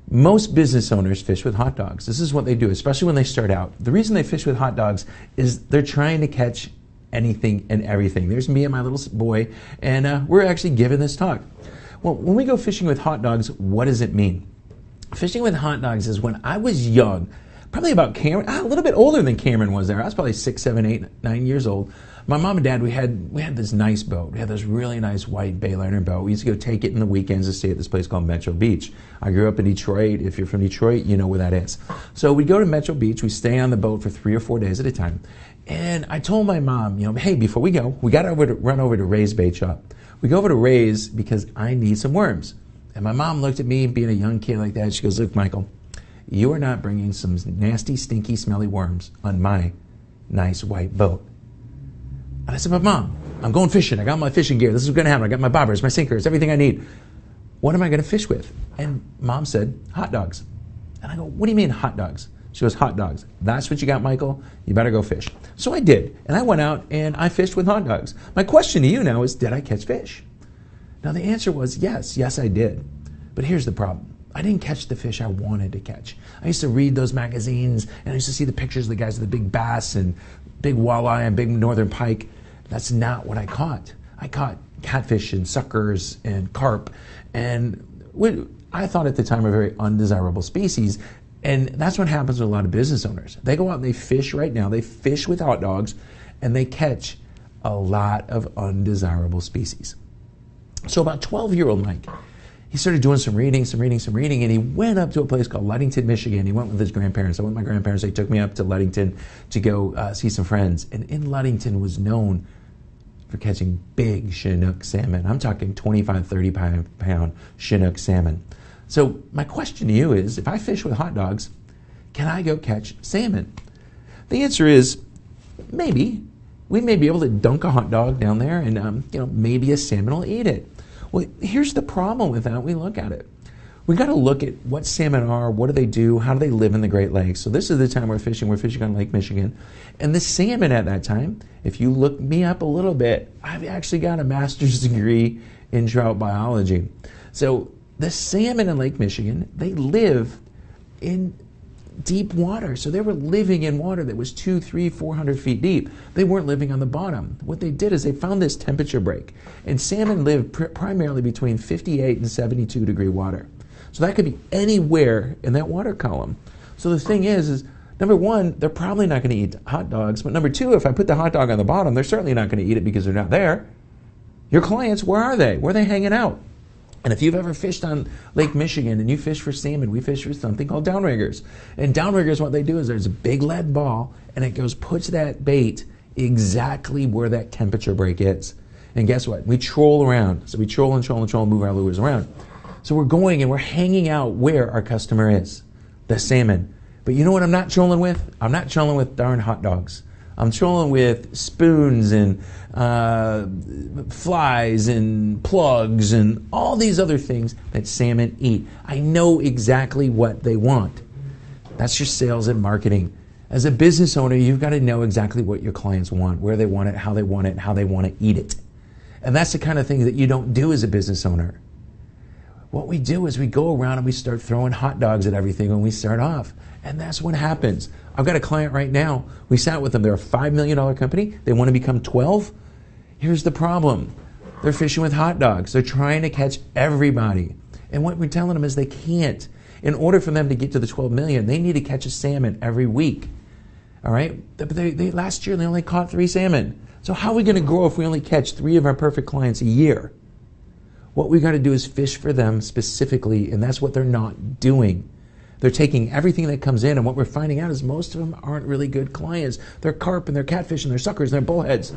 Most business owners fish with hot dogs. This is what they do, especially when they start out. The reason they fish with hot dogs is they're trying to catch anything and everything. There's me and my little boy, and we're actually giving this talk. Well, when we go fishing with hot dogs, what does it mean? Fishing with hot dogs is when I was young, probably about Cameron, a little bit older than Cameron was there. I was probably 6, 7, 8, 9 years old. My mom and dad, we had this nice boat. We had this really nice white Bayliner boat. We used to go take it in the weekends and stay at this place called Metro Beach. I grew up in Detroit. If you're from Detroit, you know where that is. So we'd go to Metro Beach. We'd stay on the boat for 3 or 4 days at a time. And I told my mom, you know, hey, before we go, we got to run over to Ray's Bait Shop. We go over to Ray's because I need some worms. And my mom looked at me, being a young kid like that. She goes, look, Michael, you are not bringing some nasty, stinky, smelly worms on my nice white boat. And I said, but Mom, I'm going fishing. I got my fishing gear. This is going to happen. I got my bobbers, my sinkers, everything I need. what am I going to fish with? And Mom said, hot dogs. And I go, what do you mean hot dogs? She goes, hot dogs. That's what you got, Michael? You better go fish. So I did. And I went out and I fished with hot dogs. My question to you now is, did I catch fish? Now the answer was yes. Yes, I did. But here's the problem. I didn't catch the fish I wanted to catch. I used to read those magazines and I used to see the pictures of the guys with the big bass and big walleye and big northern pike. That's not what I caught. I caught catfish and suckers and carp. And I thought at the time a very undesirable species. And that's what happens with a lot of business owners. They go out and they fish right now. They fish with hot dogs and they catch a lot of undesirable species. So about 12-year-old Mike, he started doing some reading, and he went up to a place called Ludington, Michigan. He went with his grandparents. I went with my grandparents. They took me up to Ludington to go see some friends. And in Ludington was known for catching big Chinook salmon. I'm talking 25, 30-pound Chinook salmon. So my question to you is, if I fish with hot dogs, can I go catch salmon? The answer is maybe. We may be able to dunk a hot dog down there and maybe a salmon will eat it. Well, here's the problem with that. We look at it. We got to look at what salmon are, what do they do, how do they live in the Great Lakes. So this is the time we're fishing on Lake Michigan. And the salmon at that time, if you look me up a little bit, I've actually got a master's degree in trout biology. So the salmon in Lake Michigan, they live in deep water. So they were living in water that was 200, 300, 400 feet deep. They weren't living on the bottom. What they did is they found this temperature break. And salmon live primarily between 58 and 72 degree water. So that could be anywhere in that water column. So the thing is number one, they're probably not going to eat hot dogs. But number two, if I put the hot dog on the bottom, they're certainly not going to eat it because they're not there. Your clients, where are they? Where are they hanging out? And if you've ever fished on Lake Michigan and you fish for salmon, we fish for something called downriggers. And downriggers, what they do is there's a big lead ball and it puts that bait exactly where that temperature break is. And guess what? We troll around. So we troll and move our lures around. So we're going and we're hanging out where our customer is, the salmon. But you know what I'm not trolling with? I'm not trolling with darn hot dogs. I'm trolling with spoons and flies and plugs and all these other things that salmon eat. I know exactly what they want. That's your sales and marketing. As a business owner, you've got to know exactly what your clients want, where they want it, how they want it, how they want to eat it. And that's the kind of thing that you don't do as a business owner. What we do is we go around and we start throwing hot dogs at everything when we start off. And that's what happens. I've got a client right now. We sat with them. They're a $5 million company. They want to become 12. Here's the problem. They're fishing with hot dogs. They're trying to catch everybody. And what we're telling them is they can't. In order for them to get to the 12 million, they need to catch a salmon every week. All right? Last year, they only caught 3 salmon. So how are we going to grow if we only catch 3 of our perfect clients a year? What we got to do is fish for them specifically, and that's what they're not doing. They're taking everything that comes in, and what we're finding out is most of them aren't really good clients. They're carp, and they're catfish, and they're suckers, and they're bullheads.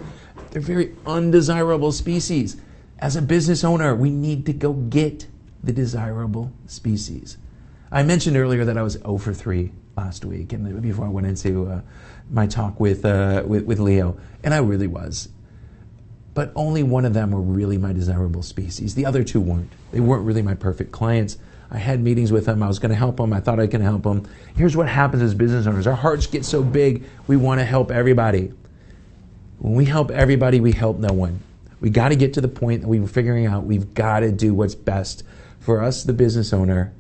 They're very undesirable species. As a business owner, we need to go get the desirable species. I mentioned earlier that I was 0 for 3 last week, and before I went into my talk with Leo, and I really was. But only one of them were really my desirable species. The other 2 weren't. They weren't really my perfect clients. I had meetings with them. I was going to help them. I thought I could help them. Here's what happens as business owners. Our hearts get so big, we want to help everybody. When we help everybody, we help no one. We got to get to the point that we're figuring out we've got to do what's best for us, the business owner,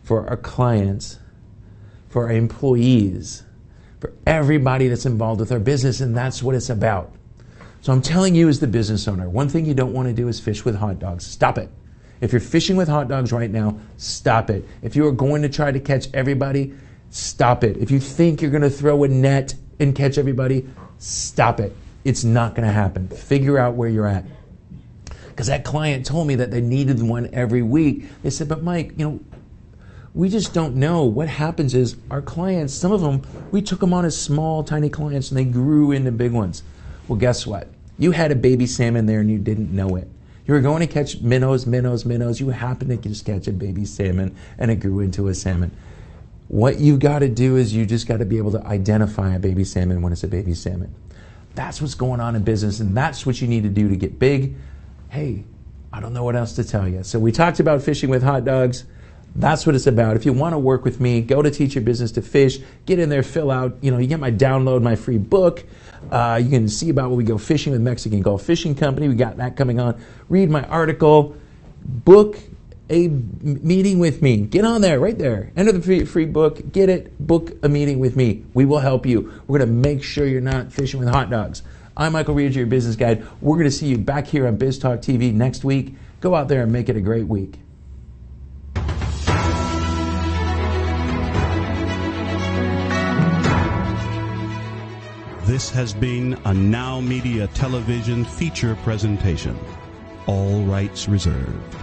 for our clients, for our employees, for everybody that's involved with our business, and that's what it's about. So I'm telling you as the business owner, one thing you don't want to do is fish with hot dogs. Stop it. If you're fishing with hot dogs right now, stop it. If you are going to try to catch everybody, stop it. If you think you're going to throw a net and catch everybody, stop it. It's not going to happen. Figure out where you're at. Because that client told me that they needed one every week. They said, but Mike, we just don't know. What happens is our clients, some of them, we took them on as small, tiny clients and they grew into big ones. Well, guess what? You had a baby salmon there and you didn't know it. You were going to catch minnows. You happened to just catch a baby salmon and it grew into a salmon. What you've got to do is you just got to be able to identify a baby salmon when it's a baby salmon. That's what's going on in business, and that's what you need to do to get big. Hey, I don't know what else to tell you. So we talked about fishing with hot dogs. That's what it's about. If you want to work with me, go to Teach Your Business to Fish. Get in there, fill out. You get my download, my free book. You can see about when we go fishing with Mexican Gulf Fishing Company. We got that coming on. Read my article. Book a meeting with me. Get on there, right there. Enter the free book. Get it. Book a meeting with me. We will help you. We're going to make sure you're not fishing with hot dogs. I'm Michael Reed, your business guide. We're going to see you back here on Biz Talk TV next week. Go out there and make it a great week. This has been a NowMedia Television feature presentation. All rights reserved.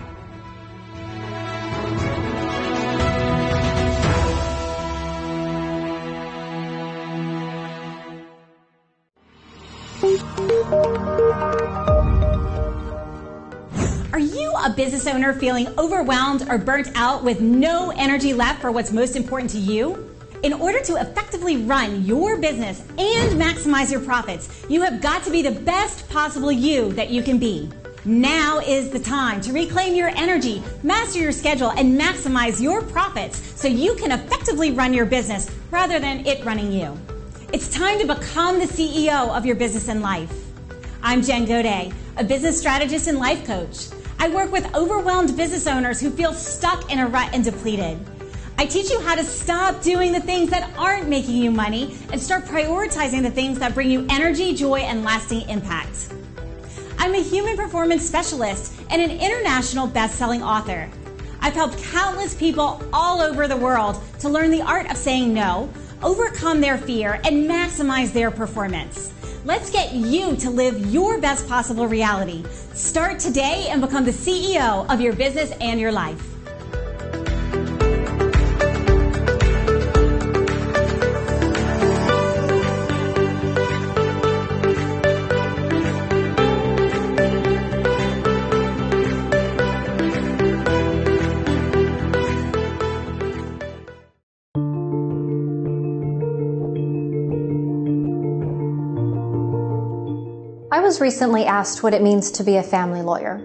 Are you a business owner feeling overwhelmed or burnt out with no energy left for what's most important to you? In order to effectively run your business and maximize your profits, you have got to be the best possible you that you can be. Now is the time to reclaim your energy, master your schedule, and maximize your profits so you can effectively run your business rather than it running you. It's time to become the CEO of your business and life. I'm Jen Godet, a business strategist and life coach. I work with overwhelmed business owners who feel stuck in a rut and depleted. I teach you how to stop doing the things that aren't making you money and start prioritizing the things that bring you energy, joy, and lasting impact. I'm a human performance specialist and an international best-selling author. I've helped countless people all over the world to learn the art of saying no, overcome their fear, and maximize their performance. Let's get you to live your best possible reality. Start today and become the CEO of your business and your life. I was recently asked what it means to be a family lawyer.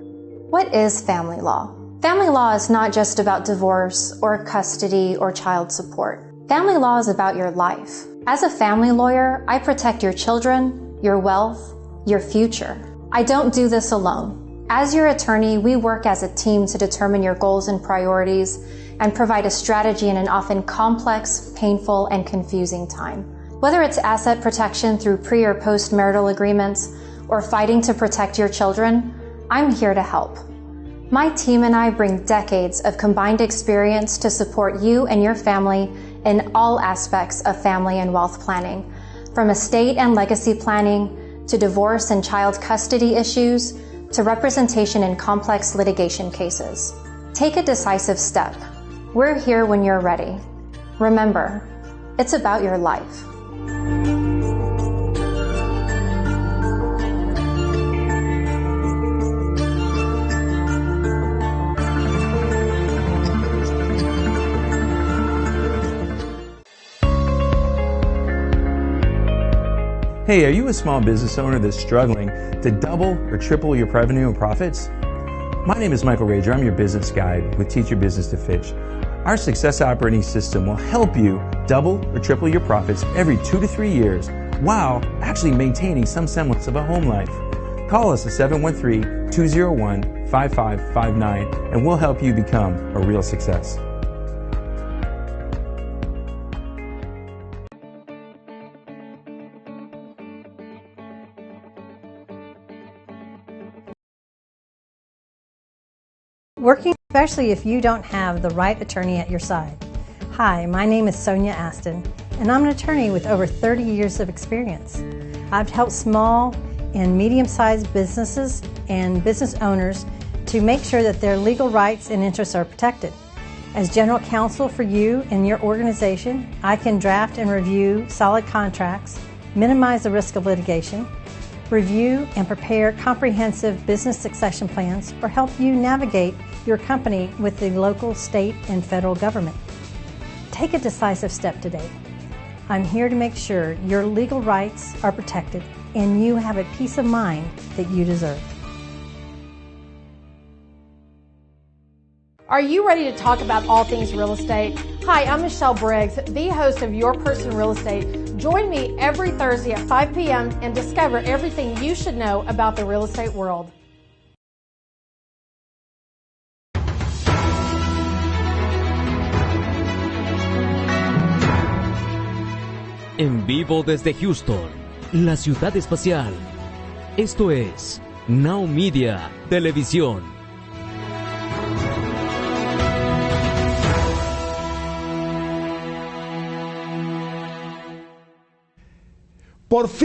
What is family law? Family law is not just about divorce or custody or child support. Family law is about your life. As a family lawyer, I protect your children, your wealth, your future. I don't do this alone. As your attorney, we work as a team to determine your goals and priorities and provide a strategy in an often complex, painful, and confusing time. Whether it's asset protection through pre- or post-marital agreements, or fighting to protect your children, I'm here to help. My team and I bring decades of combined experience to support you and your family in all aspects of family and wealth planning, from estate and legacy planning, to divorce and child custody issues, to representation in complex litigation cases. Take a decisive step. We're here when you're ready. Remember, it's about your life. Hey, are you a small business owner that's struggling to double or triple your revenue and profits? My name is Michael Rager. I'm your business guide with Teach Your Business to Fish. Our success operating system will help you double or triple your profits every 2 to 3 years while actually maintaining some semblance of a home life. Call us at 713-201-5559 and we'll help you become a real success. Working, especially if you don't have the right attorney at your side. Hi, my name is Sonia Aston, and I'm an attorney with over 30 years of experience. I've helped small and medium-sized businesses and business owners to make sure that their legal rights and interests are protected. As general counsel for you and your organization, I can draft and review solid contracts, minimize the risk of litigation, review and prepare comprehensive business succession plans, or help you navigate your company with the local, state, and federal government. Take a decisive step today. I'm here to make sure your legal rights are protected and you have a peace of mind that you deserve. Are you ready to talk about all things real estate? Hi, I'm Michelle Briggs, the host of Your Person Real Estate. Join me every Thursday at 5 p.m. and discover everything you should know about the real estate world. En vivo desde Houston, la ciudad espacial. Esto es NowMedia Televisión. Por fin.